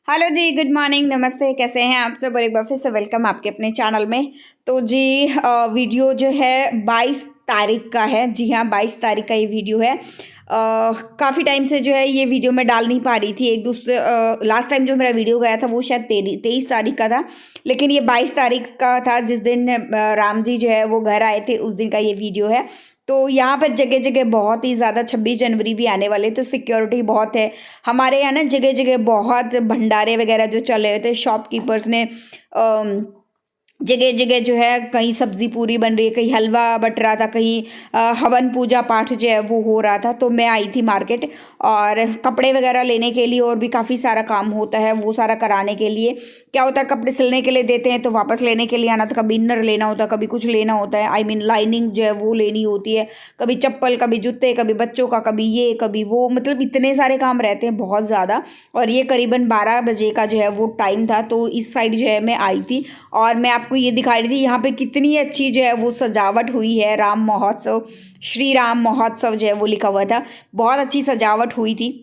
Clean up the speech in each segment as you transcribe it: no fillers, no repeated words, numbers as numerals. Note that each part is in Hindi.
हेलो जी, गुड मॉर्निंग, नमस्ते। कैसे हैं आप सब? और एक बार फिर से वेलकम आपके अपने चैनल में। तो जी वीडियो जो है 22 तारीख का है। जी हाँ, 22 तारीख का ये वीडियो है। काफ़ी टाइम से जो है ये वीडियो मैं डाल नहीं पा रही थी। एक दूसरे लास्ट टाइम जो मेरा वीडियो गया था वो शायद 23 तारीख का था, लेकिन ये 22 तारीख का था जिस दिन राम जी जो है वो घर आए थे, उस दिन का ये वीडियो है। तो यहाँ पर जगह जगह बहुत ही ज़्यादा 26 जनवरी भी आने वाले, तो सिक्योरिटी बहुत है हमारे यहाँ ना। जगह जगह बहुत भंडारे वगैरह जो चले हुए थे, शॉपकीपर्स ने जगह जगह जो है, कहीं सब्जी पूरी बन रही है, कहीं हलवा बट रहा था, कहीं हवन पूजा पाठ जो है वो हो रहा था। तो मैं आई थी मार्केट और कपड़े वगैरह लेने के लिए, और भी काफ़ी सारा काम होता है वो सारा कराने के लिए। क्या होता है, कपड़े सिलने के लिए देते हैं तो वापस लेने के लिए आना, तो कभी इनर लेना होता है, कभी कुछ लेना होता है, आई मीन लाइनिंग जो है वो लेनी होती है, कभी चप्पल, कभी जूते, कभी बच्चों का, कभी ये कभी वो, मतलब इतने सारे काम रहते हैं बहुत ज़्यादा। और ये करीबन 12 बजे का जो है वो टाइम था, तो इस साइड जो है मैं आई थी और मैं आपको ये दिखा रही थी यहाँ पे कितनी अच्छी जो है वो सजावट हुई है। राम महोत्सव, श्री राम महोत्सव जो है वो लिखा हुआ था, बहुत अच्छी सजावट हुई थी।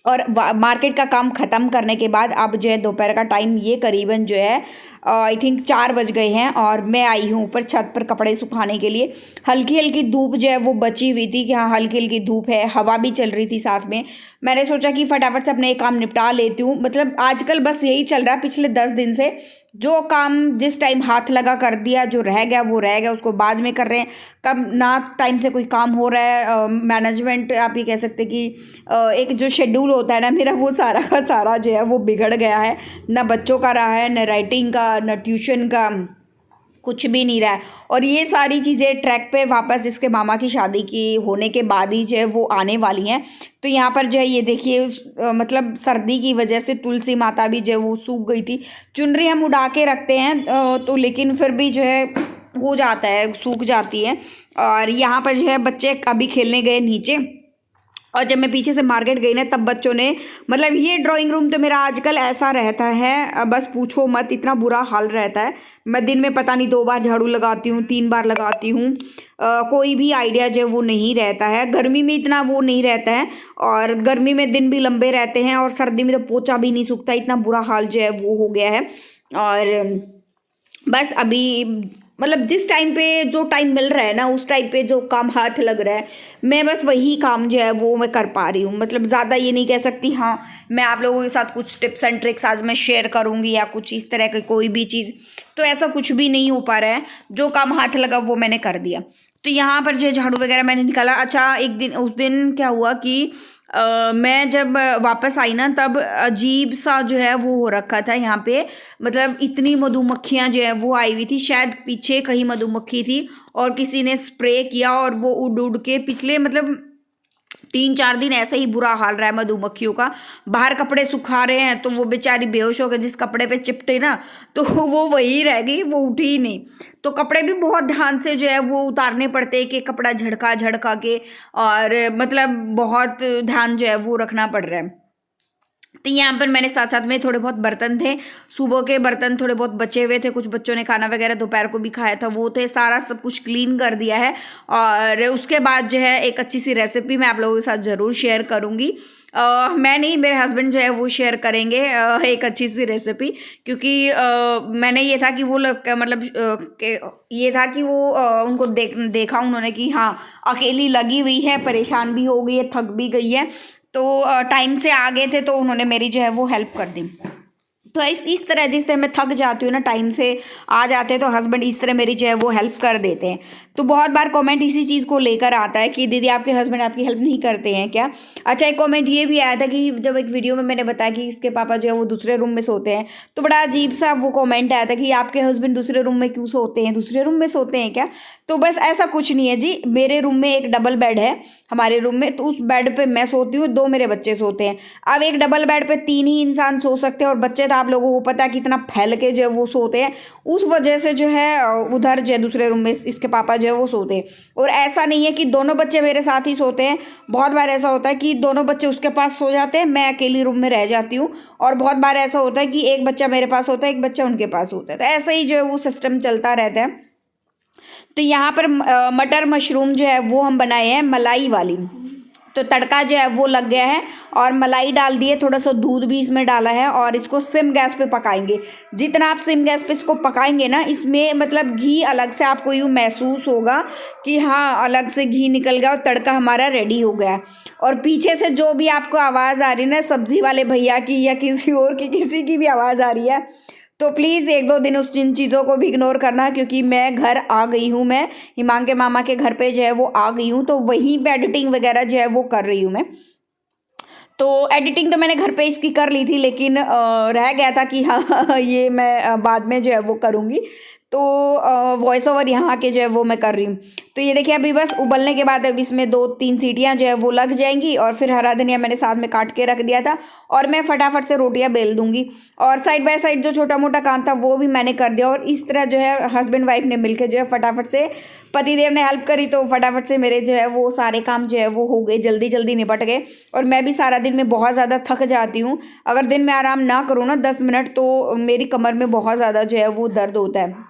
और मार्केट का काम ख़त्म करने के बाद अब जो है दोपहर का टाइम, ये करीबन जो है आई थिंक 4 बज गए हैं, और मैं आई हूँ ऊपर छत पर कपड़े सुखाने के लिए। हल्की हल्की धूप जो है वो बची हुई थी कि हाँ, हल्की हल्की धूप है, हवा भी चल रही थी साथ में। मैंने सोचा कि फटाफट से अपने ये काम निपटा लेती हूँ। मतलब आजकल बस यही चल रहा है पिछले 10 दिन से, जो काम जिस टाइम हाथ लगा कर दिया, जो रह गया वो रह गया, उसको बाद में कर रहे हैं। कब ना टाइम से कोई काम हो रहा है, मैनेजमेंट आप ये कह सकते कि एक जो शेड्यूल होता है ना मेरा, वो सारा का सारा जो है वो बिगड़ गया है। ना बच्चों का रहा है, न राइटिंग का, न ट्यूशन का, कुछ भी नहीं रहा है। और ये सारी चीज़ें ट्रैक पे वापस इसके मामा की शादी की होने के बाद ही जो है वो आने वाली हैं। तो यहाँ पर जो है ये देखिए, मतलब सर्दी की वजह से तुलसी माता भी जो है वो सूख गई थी। चुनरी हम उड़ा के रखते हैं तो लेकिन फिर भी जो है हो जाता है, सूख जाती है। और यहाँ पर जो है बच्चे अभी खेलने गए नीचे, और जब मैं पीछे से मार्केट गई ना, तब बच्चों ने, मतलब ये ड्राइंग रूम तो मेरा आजकल ऐसा रहता है, बस पूछो मत, इतना बुरा हाल रहता है। मैं दिन में पता नहीं 2 बार झाड़ू लगाती हूँ, 3 बार लगाती हूँ, कोई भी आइडिया जो वो नहीं रहता है। गर्मी में इतना वो नहीं रहता है, और गर्मी में दिन भी लंबे रहते हैं, और सर्दी में तो पोछा भी नहीं सूखता, इतना बुरा हाल जो है वो हो गया है। और बस अभी, मतलब जिस टाइम पे जो टाइम मिल रहा है ना, उस टाइम पे जो काम हाथ लग रहा है, मैं बस वही काम जो है वो मैं कर पा रही हूँ। मतलब ज़्यादा ये नहीं कह सकती हाँ मैं आप लोगों के साथ कुछ टिप्स एंड ट्रिक्स आज मैं शेयर करूँगी या कुछ इस तरह की कोई भी चीज़, तो ऐसा कुछ भी नहीं हो पा रहा है। जो काम हाथ लगा वो मैंने कर दिया। तो यहाँ पर जो झाड़ू वगैरह मैंने निकाला। अच्छा, एक दिन, उस दिन क्या हुआ कि मैं जब वापस आई ना, तब अजीब सा जो है वो हो रखा था यहाँ पे। मतलब इतनी मधुमक्खियाँ जो है वो आई हुई थी, शायद पीछे कहीं मधुमक्खी थी और किसी ने स्प्रे किया, और वो उड़ उड़ के पिछले, मतलब 3-4 दिन ऐसा ही बुरा हाल रहा है मधुमक्खियों का। बाहर कपड़े सुखा रहे हैं तो वो बेचारी बेहोश हो गई, जिस कपड़े पे चिपटे ना तो वो वही रह गई, वो उठी ही नहीं। तो कपड़े भी बहुत ध्यान से जो है वो उतारने पड़ते हैं कि कपड़ा झड़का झड़का के, और मतलब बहुत ध्यान जो है वो रखना पड़ रहा है। तो यहाँ पर मैंने साथ साथ में थोड़े बहुत बर्तन थे, सुबह के बर्तन थोड़े बहुत बचे हुए थे, कुछ बच्चों ने खाना वगैरह दोपहर को भी खाया था, वो थे, सारा सब कुछ क्लीन कर दिया है। और उसके बाद जो है एक अच्छी सी रेसिपी मैं आप लोगों के साथ ज़रूर शेयर करूँगी। मैं नहीं, मेरे हस्बैंड जो है वो शेयर करेंगे एक अच्छी सी रेसिपी, क्योंकि मैंने ये था कि वो लोग, मतलब ये था कि वो उनको देखा उन्होंने कि हाँ अकेली लगी हुई है, परेशान भी हो गई है, थक भी गई है, तो टाइम से आ गए थे, तो उन्होंने मेरी जो है वो हेल्प कर दी। तो इस तरह, जिस तरह मैं थक जाती हूँ ना, टाइम से आ जाते हैं, तो हस्बैंड इस तरह मेरी जो है वो हेल्प कर देते हैं। तो बहुत बार कमेंट इसी चीज़ को लेकर आता है कि दीदी आपके हस्बैंड आपकी हेल्प नहीं करते हैं क्या। अच्छा, एक कमेंट ये भी आया था कि जब एक वीडियो में मैंने बताया कि इसके पापा जो है वो दूसरे रूम में सोते हैं, तो बड़ा अजीब सा वो कमेंट आया था कि आपके हस्बैंड दूसरे रूम में क्यों सोते हैं, दूसरे रूम में सोते हैं क्या। तो बस ऐसा कुछ नहीं है जी, मेरे रूम में एक डबल बेड है हमारे रूम में, तो उस बेड पर मैं सोती हूँ, 2 मेरे बच्चे सोते हैं। अब एक डबल बेड पर 3 ही इंसान सो सकते हैं, और बच्चे तो आप लोगों को पता है कितना फैल के जो है वो सोते हैं। उस वजह से जो है उधर जो है दूसरे रूम में इसके पापा जो है वो सोते हैं। और ऐसा नहीं है कि दोनों बच्चे मेरे साथ ही सोते हैं, बहुत बार ऐसा होता है कि दोनों बच्चे उसके पास सो जाते हैं, मैं अकेली रूम में रह जाती हूँ। और बहुत बार ऐसा होता है कि एक बच्चा मेरे पास होता है, एक बच्चा उनके पास होता है, तो ऐसा ही जो है वो सिस्टम चलता रहता है। तो यहाँ पर मटर मशरूम जो है वो हम बनाए हैं मलाई वाली। तो तड़का जो है वो लग गया है और मलाई डाल दी है, थोड़ा सा दूध भी इसमें डाला है और इसको सिम गैस पे पकाएंगे। जितना आप सिम गैस पे इसको पकाएंगे ना, इसमें मतलब घी अलग से आपको यूँ महसूस होगा कि हाँ अलग से घी निकल गया और तड़का हमारा रेडी हो गया है। और पीछे से जो भी आपको आवाज़ आ रही है ना सब्जी वाले भैया की या किसी और की, किसी की भी आवाज़ आ रही है, तो प्लीज़ 1-2 दिन उस जिन चीज़ों को भी इग्नोर करना, क्योंकि मैं घर आ गई हूँ, मैं हिमांग के मामा के घर पे जो है वो आ गई हूँ, तो वहीं पे एडिटिंग वगैरह जो है वो कर रही हूँ मैं। तो एडिटिंग तो मैंने घर पे इसकी कर ली थी, लेकिन रह गया था कि हाँ ये मैं बाद में जो है वो करूँगी। तो वॉइस ओवर यहाँ के जो है वो मैं कर रही हूँ। तो ये देखिए अभी बस उबलने के बाद अब इसमें 2-3 सीटियाँ जो है वो लग जाएंगी और फिर हरा धनिया मैंने साथ में काट के रख दिया था और मैं फटाफट से रोटियाँ बेल दूंगी। और साइड बाय साइड जो छोटा मोटा काम था वो भी मैंने कर दिया और इस तरह जो है हस्बैंड वाइफ ने मिलकर जो है फटाफट से, पतिदेव ने हेल्प करी तो फटाफट से मेरे जो है वो सारे काम जो है वो हो गए, जल्दी जल्दी निपट गए। और मैं भी सारा दिन में बहुत ज़्यादा थक जाती हूँ, अगर दिन में आराम ना करूँ ना 10 मिनट तो मेरी कमर में बहुत ज़्यादा जो है वो दर्द होता है।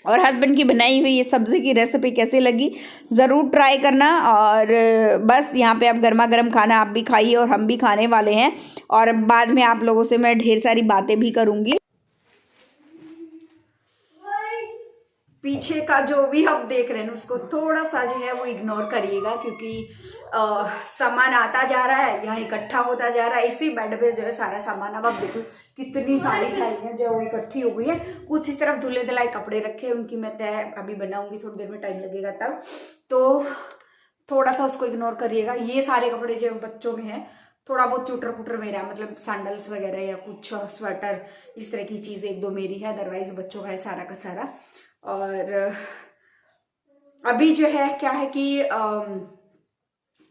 और हस्बैंड की बनाई हुई ये सब्ज़ी की रेसिपी कैसी लगी ज़रूर ट्राई करना। और बस यहाँ पे आप गर्मा गर्म खाना आप भी खाइए और हम भी खाने वाले हैं और बाद में आप लोगों से मैं ढेर सारी बातें भी करूँगी। पीछे का जो भी आप देख रहे हैं उसको थोड़ा सा जो है वो इग्नोर करिएगा, क्योंकि सामान आता जा रहा है, यहाँ इकट्ठा होता जा रहा है। इसी बेड पे जो है सारा सामान, अब आप देखो कितनी सारी थैलियाँ जो है वो इकट्ठी हो गई है। कुछ इस तरफ धुले धुलाई कपड़े रखे हैं, उनकी मैं तय अभी बनाऊंगी, थोड़ी देर में टाइम लगेगा तब, तो थोड़ा सा उसको इग्नोर करिएगा। ये सारे कपड़े जो बच्चों में है, थोड़ा बहुत चुटर पुटर मेरा, मतलब सैंडल्स वगैरह या कुछ स्वेटर इस तरह की चीज़ 1-2 मेरी है, अदरवाइज बच्चों का है सारा का सारा। और अभी जो है क्या है कि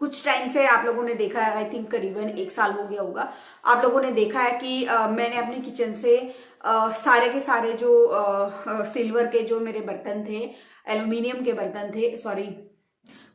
कुछ टाइम से आप लोगों ने देखा है, आई थिंक करीबन 1 साल हो गया होगा, आप लोगों ने देखा है कि मैंने अपने किचन से सारे के सारे जो सिल्वर के जो मेरे बर्तन थे, एल्युमिनियम के बर्तन थे, सॉरी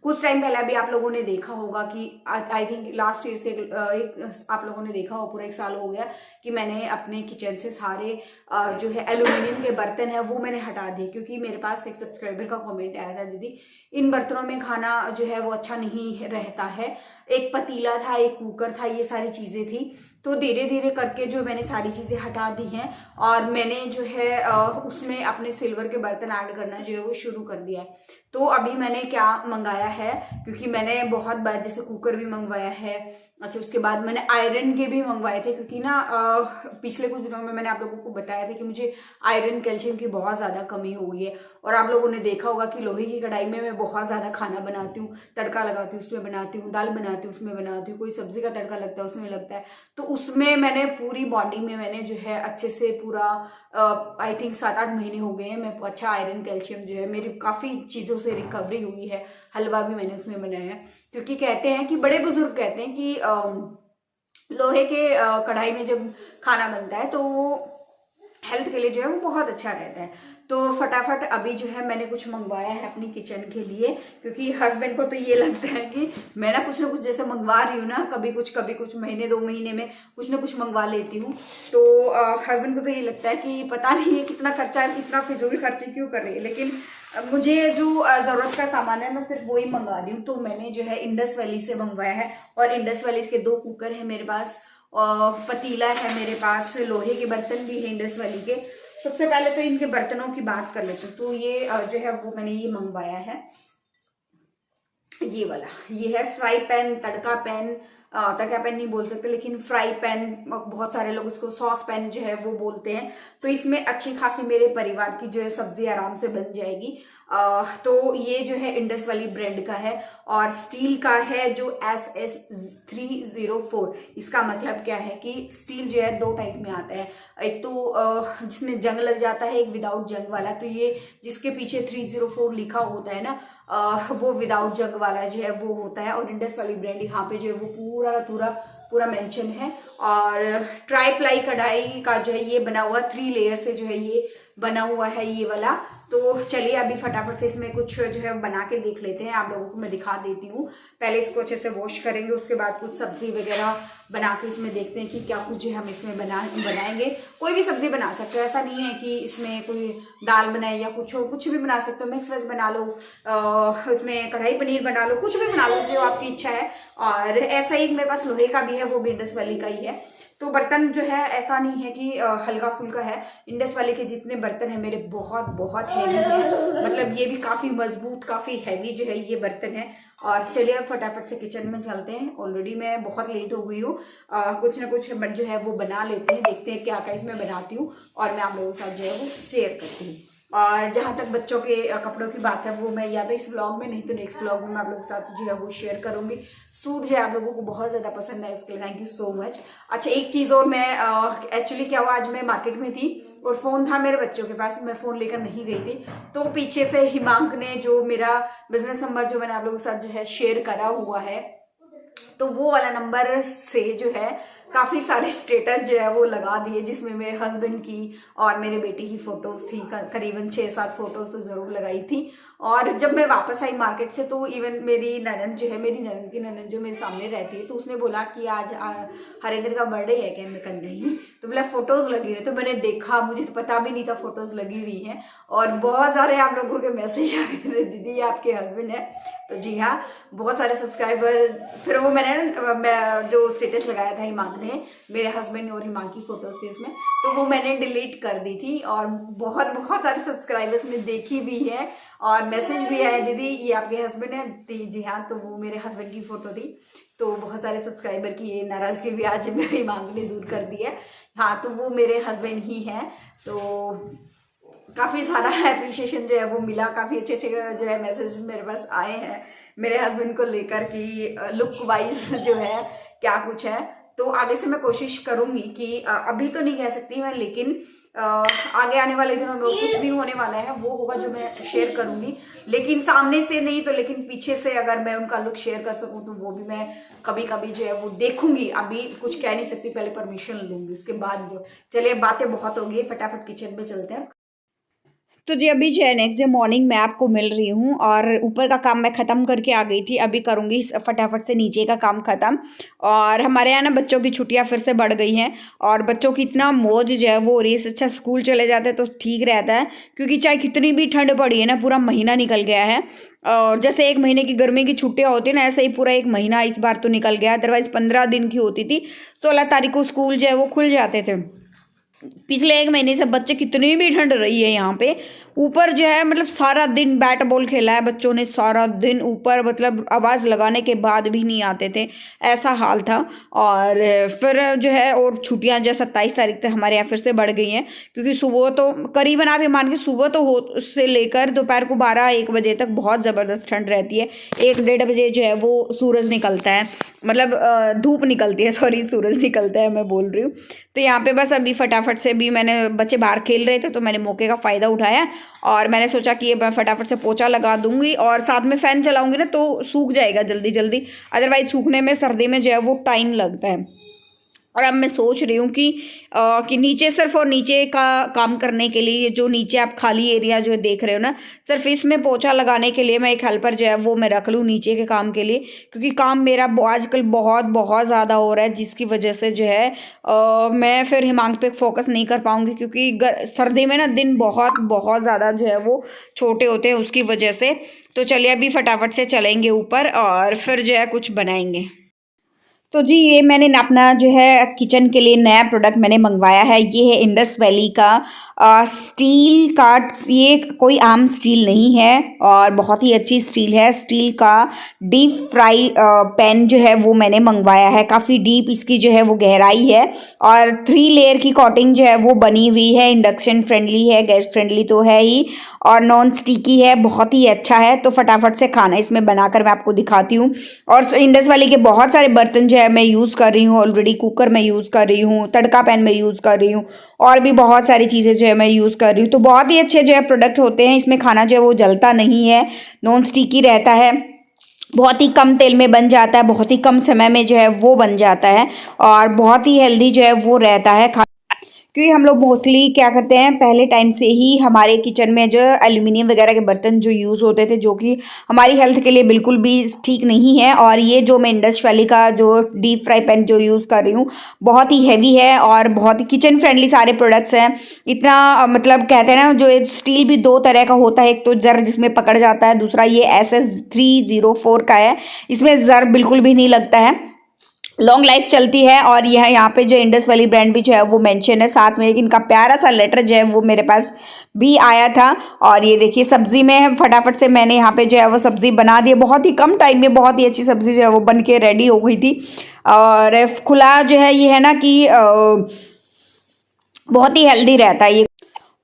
कुछ टाइम पहले भी आप लोगों ने देखा होगा कि आई थिंक लास्ट ईयर से एक आप लोगों ने देखा हो, पूरा 1 साल हो गया कि मैंने अपने किचन से सारे जो है एल्युमिनियम के बर्तन है वो मैंने हटा दिए, क्योंकि मेरे पास एक सब्सक्राइबर का कमेंट आया था, दीदी इन बर्तनों में खाना जो है वो अच्छा नहीं रहता है। एक पतीला था, एक कुकर था, ये सारी चीज़ें थी। तो धीरे धीरे करके जो मैंने सारी चीज़ें हटा दी हैं और मैंने जो है उसमें अपने सिल्वर के बर्तन ऐड करना जो है वो शुरू कर दिया है। तो अभी मैंने क्या मंगाया है, क्योंकि मैंने बहुत बार जैसे कुकर भी मंगवाया है, अच्छा उसके बाद मैंने आयरन के भी मंगवाए थे, क्योंकि ना पिछले कुछ दिनों में मैंने आप लोगों को बताया था कि मुझे आयरन कैल्शियम की बहुत ज़्यादा कमी हो गई है। और आप लोगों ने देखा होगा कि लोहे की कढ़ाई में मैं बहुत ज़्यादा खाना बनाती हूँ, तड़का लगाती हूँ उसमें बनाती हूँ, दाल बनाती हूँ उसमें बनाती हूँ, कोई सब्जी का तड़का लगता है उसमें लगता है। तो उसमें मैंने पूरी बॉडी में मैंने जो है अच्छे से पूरा आई थिंक 7-8 महीने हो गए हैं, मैं अच्छा आयरन कैल्शियम जो है मेरी काफ़ी चीज़ों से रिकवरी हुई है। हलवा भी मैंने उसमें बनाया है, क्योंकि कहते हैं कि बड़े बुजुर्ग कहते हैं कि लोहे के कढ़ाई में जब खाना बनता है तो वो हेल्थ के लिए जो है वो बहुत अच्छा रहता है। तो फटाफट अभी जो है मैंने कुछ मंगवाया है अपनी किचन के लिए, क्योंकि हस्बैंड को तो ये लगता है कि मैं ना कुछ जैसे मंगवा रही हूँ ना, कभी कुछ महीने 2 महीने में कुछ ना कुछ मंगवा लेती हूँ। तो हस्बैंड को तो ये लगता है कि पता नहीं है कितना खर्चा, कितना फिजूल खर्चे क्यों कर रही है, लेकिन मुझे जो ज़रूरत का सामान है मैं सिर्फ वही मंगा रही हूँ। तो मैंने जो है इंडस वैली से मंगवाया है और इंडस वैली के 2 कुकर है मेरे पास, पतीला है मेरे पास, लोहे के बर्तन भी है इंडस वैली के। सबसे पहले तो इनके बर्तनों की बात कर लेते हैं। तो ये जो है वो मैंने ये मंगवाया है, ये वाला, ये है फ्राई पैन, तड़का पैन, तड़का पैन नहीं बोल सकते लेकिन फ्राई पैन, बहुत सारे लोग इसको सॉस पैन जो है वो बोलते हैं। तो इसमें अच्छी खासी मेरे परिवार की जो है सब्जी आराम से बन जाएगी। तो ये जो है इंडस वाली ब्रांड का है और स्टील का है जो SS304। इसका मतलब क्या है कि स्टील जो है 2 टाइप में आता है, एक तो जिसमें जंग लग जाता है, एक विदाउट जंग वाला। तो ये जिसके पीछे 304 लिखा होता है ना, वो विदाउट जंग वाला जो है वो होता है। और इंडस वाली ब्रांड यहाँ पे जो है वो पूरा मेंशन है। और ट्राई प्लाई कढ़ाई का जो है ये बना हुआ 3 लेयर से जो है ये बना हुआ है ये वाला। तो चलिए अभी फटाफट से इसमें कुछ जो है बना के देख लेते हैं, आप लोगों को मैं दिखा देती हूँ। पहले इसको अच्छे से वॉश करेंगे, उसके बाद कुछ सब्जी वगैरह बना के इसमें देखते हैं कि क्या कुछ जो है हम इसमें बनाएंगे। कोई भी सब्जी बना सकते हो, ऐसा नहीं है कि इसमें कोई दाल बनाए या कुछ हो, कुछ भी बना सकते हो। मिक्स वेज बना लो, उसमें कढ़ाई पनीर बना लो, कुछ भी बना लो जो आपकी इच्छा है। और ऐसा ही मेरे पास लोहे का भी है, वो भी इंडस वैली का ही है। तो बर्तन जो है ऐसा नहीं है कि हल्का फुल्का है। इंडस वाले के जितने बर्तन है मेरे बहुत बहुत हैवी है, मतलब ये भी काफ़ी मजबूत, काफ़ी हैवी जो है ये बर्तन है। और चलिए अब फटाफट से किचन में चलते हैं। ऑलरेडी मैं बहुत लेट हो गई हूँ, कुछ ना कुछ जो है वो बना लेते हैं, देखते हैं क्या क्या इसमें बनाती हूँ और मैं आप लोगों के साथ जो है वो शेयर करती हूँ। और जहाँ तक बच्चों के कपड़ों की बात है वो मैं या तो इस व्लॉग में, नहीं तो नेक्स्ट व्लॉग में मैं आप लोगों के साथ जो है वो शेयर करूंगी। सूट जो है आप लोगों को बहुत ज़्यादा पसंद है, उसके लिए थैंक यू सो मच। अच्छा एक चीज़ और, मैं एक्चुअली क्या हुआ, आज मैं मार्केट में थी और फ़ोन था मेरे बच्चों के पास, मैं फ़ोन लेकर नहीं गई थी। तो पीछे से हिमांक ने जो मेरा बिजनेस नंबर जो मैंने आप लोगों के साथ जो है शेयर करा हुआ है, तो वो वाला नंबर से जो है काफ़ी सारे स्टेटस जो है वो लगा दिए, जिसमें मेरे हस्बैंड की और मेरे बेटी की फ़ोटोज़ थी, करीबन 6-7 फोटोज़ तो ज़रूर लगाई थी। और जब मैं वापस आई मार्केट से तो इवन मेरी ननद जो है, मेरी ननद की ननद जो मेरे सामने रहती है, तो उसने बोला कि आज हरिंदर का बर्थडे है क्या? मैं कहा नहीं, तो बोला फ़ोटोज़ लगी हुई। तो मैंने देखा, मुझे तो पता भी नहीं था फ़ोटोज़ लगी हुई हैं। और बहुत सारे आप लोगों के मैसेज आ गए थे, दीदी ये आपके हस्बैंड है। तो जी हाँ, बहुत सारे सब्सक्राइबर। फिर वो मैंने जो स्टेटस लगाया था हिमांक ने, मेरे हस्बैंड और हिमांक की फोटोज थी उसमें, तो वो मैंने डिलीट कर दी थी। और बहुत बहुत सारे सब्सक्राइबर्स ने देखी भी है और मैसेज भी आया, दीदी ये आपके हस्बैंड है? जी हाँ, तो वो मेरे हस्बैंड की फोटो थी। तो बहुत सारे सब्सक्राइबर की ये नाराजगी भी आज मेरे हिमांक ने दूर कर दी है। हाँ, तो वो मेरे हस्बैंड ही हैं। तो काफ़ी सारा अप्रिशिएशन जो है वो मिला, काफ़ी अच्छे अच्छे जो है मैसेज मेरे पास आए हैं मेरे हस्बैंड को लेकर कि लुक वाइज जो है क्या कुछ है। तो आगे से मैं कोशिश करूंगी कि अभी तो नहीं कह सकती मैं, लेकिन आगे आने वाले दिनों में कुछ भी होने वाला है वो होगा जो मैं शेयर करूंगी। लेकिन सामने से नहीं तो लेकिन पीछे से अगर मैं उनका लुक शेयर कर सकूं तो वो भी मैं कभी कभी जो है वो देखूंगी। अभी कुछ कह नहीं सकती, पहले परमिशन लूंगी उसके बाद जो। चलिए बातें बहुत हो गई, फटाफट किचन में चलते हैं। तो जी अभी जो है नेक्स्ट डे मॉर्निंग मैं आपको मिल रही हूँ और ऊपर का काम मैं ख़त्म करके आ गई थी। अभी करूँगी फटाफट से नीचे का काम ख़त्म। और हमारे यहाँ ना बच्चों की छुट्टियाँ फिर से बढ़ गई हैं और बच्चों की इतना मौज जो है वो हो रही है। अच्छा स्कूल चले जाते हैं तो ठीक रहता है, क्योंकि चाहे कितनी भी ठंड पड़ी है ना, पूरा महीना निकल गया है। और जैसे 1 महीने की गर्मी की छुट्टियाँ होती है ना, ऐसे ही पूरा 1 महीना इस बार तो निकल गया। अदरवाइज़ 15 दिन की होती थी। 16 तारीख को स्कूल जो है वो खुल जाते थे। पिछले 1 महीने से बच्चे कितनी भी ठंड रही है यहाँ पे ऊपर जो है, मतलब सारा दिन बैट बॉल खेला है बच्चों ने, सारा दिन ऊपर, मतलब आवाज़ लगाने के बाद भी नहीं आते थे, ऐसा हाल था। और फिर जो है और छुट्टियाँ जो 27 तारीख तक हमारे यहाँ फिर से बढ़ गई हैं, क्योंकि सुबह तो करीबन आप ये मान के सुबह तो हो से लेकर दोपहर को 12-1 बजे तक बहुत ज़बरदस्त ठंड रहती है। 1-1:30 बजे जो है वो सूरज निकलता है, मतलब धूप निकलती है, सॉरी सूरज निकलता है मैं बोल रही हूँ। तो यहाँ पे बस अभी फटाफट से भी मैंने, बच्चे बाहर खेल रहे थे तो मैंने मौके का फ़ायदा उठाया और मैंने सोचा कि ये मैं फटाफट से पोछा लगा दूंगी और साथ में फ़ैन चलाऊंगी ना तो सूख जाएगा जल्दी जल्दी। अदरवाइज सूखने में सर्दी में जो है वो टाइम लगता है। और अब मैं सोच रही हूँ कि नीचे सिर्फ और नीचे का काम करने के लिए, जो नीचे आप खाली एरिया जो देख रहे हो ना, सिर्फ इसमें पोछा लगाने के लिए मैं एक हेल्पर जो है वो मैं रख लूँ नीचे के काम के लिए, क्योंकि काम मेरा आजकल बहुत बहुत ज़्यादा हो रहा है, जिसकी वजह से जो है मैं फिर हिमांक पे फोकस नहीं कर पाऊँगी, क्योंकि सर्दी में ना दिन बहुत बहुत ज़्यादा जो है वो छोटे होते हैं उसकी वजह से। तो चलिए अभी फटाफट से चलेंगे ऊपर और फिर जो है कुछ बनाएंगे। तो जी ये मैंने अपना जो है किचन के लिए नया प्रोडक्ट मैंने मंगवाया है। ये है इंडस वैली का स्टील का, ये कोई आम स्टील नहीं है और बहुत ही अच्छी स्टील है। स्टील का डीप फ्राई पैन जो है वो मैंने मंगवाया है। काफ़ी डीप इसकी जो है वो गहराई है और 3 लेयर की कोटिंग जो है वो बनी हुई है। इंडक्शन फ्रेंडली है, गैस फ्रेंडली तो है ही, और नॉन स्टिकी है, बहुत ही अच्छा है। तो फटाफट से खाना इसमें बनाकर मैं आपको दिखाती हूँ। और इंडस वैली के बहुत सारे बर्तन जो है मैं यूज़ कर रही हूँ ऑलरेडी। कुकर में यूज़ कर रही हूँ, तड़का पैन में यूज़ कर रही हूँ और भी बहुत सारी चीज़ें जो है मैं यूज़ कर रही हूँ। तो बहुत ही अच्छे जो है प्रोडक्ट होते हैं। इसमें खाना जो है वो जलता नहीं है, नॉन स्टिकी रहता है, बहुत ही कम तेल में बन जाता है, बहुत ही कम समय में जो है वो बन जाता है और बहुत ही हेल्दी जो है वो रहता है। क्योंकि हम लोग मोस्टली क्या करते हैं, पहले टाइम से ही हमारे किचन में जो एल्यूमिनियम वगैरह के बर्तन जो यूज़ होते थे, जो कि हमारी हेल्थ के लिए बिल्कुल भी ठीक नहीं है। और ये जो मैं इंडस वैली का जो डीप फ्राई पैन जो यूज़ कर रही हूँ, बहुत ही हैवी है और बहुत ही किचन फ्रेंडली सारे प्रोडक्ट्स हैं। इतना मतलब कहते हैं ना, जो स्टील भी दो तरह का होता है, एक तो जर जिसमें पकड़ जाता है, दूसरा ये SS304 का है, इसमें जर बिल्कुल भी नहीं लगता है, लॉन्ग लाइफ चलती है। और यह यहाँ पे जो इंडस वाली ब्रांड भी जो है वो मेंशन है साथ में, इनका प्यारा सा लेटर जो है वो मेरे पास भी आया था। और ये देखिए सब्जी में फटाफट से मैंने यहाँ पे जो है वो सब्जी बना दी, बहुत ही कम टाइम में बहुत ही अच्छी सब्जी जो है वो बन के रेडी हो गई थी। और खुला जो है ये है ना कि बहुत ही हेल्दी रहता है ये।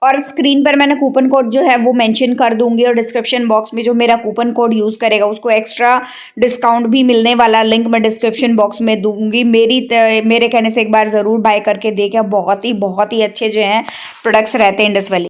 और स्क्रीन पर मैंने कूपन कोड जो है वो मेंशन कर दूंगी, और डिस्क्रिप्शन बॉक्स में जो मेरा कूपन कोड यूज़ करेगा उसको एक्स्ट्रा डिस्काउंट भी मिलने वाला, लिंक मैं डिस्क्रिप्शन बॉक्स में दूंगी। मेरे कहने से एक बार ज़रूर बाय करके देखा, बहुत ही अच्छे जो हैं प्रोडक्ट्स रहते हैं इंडस वैली।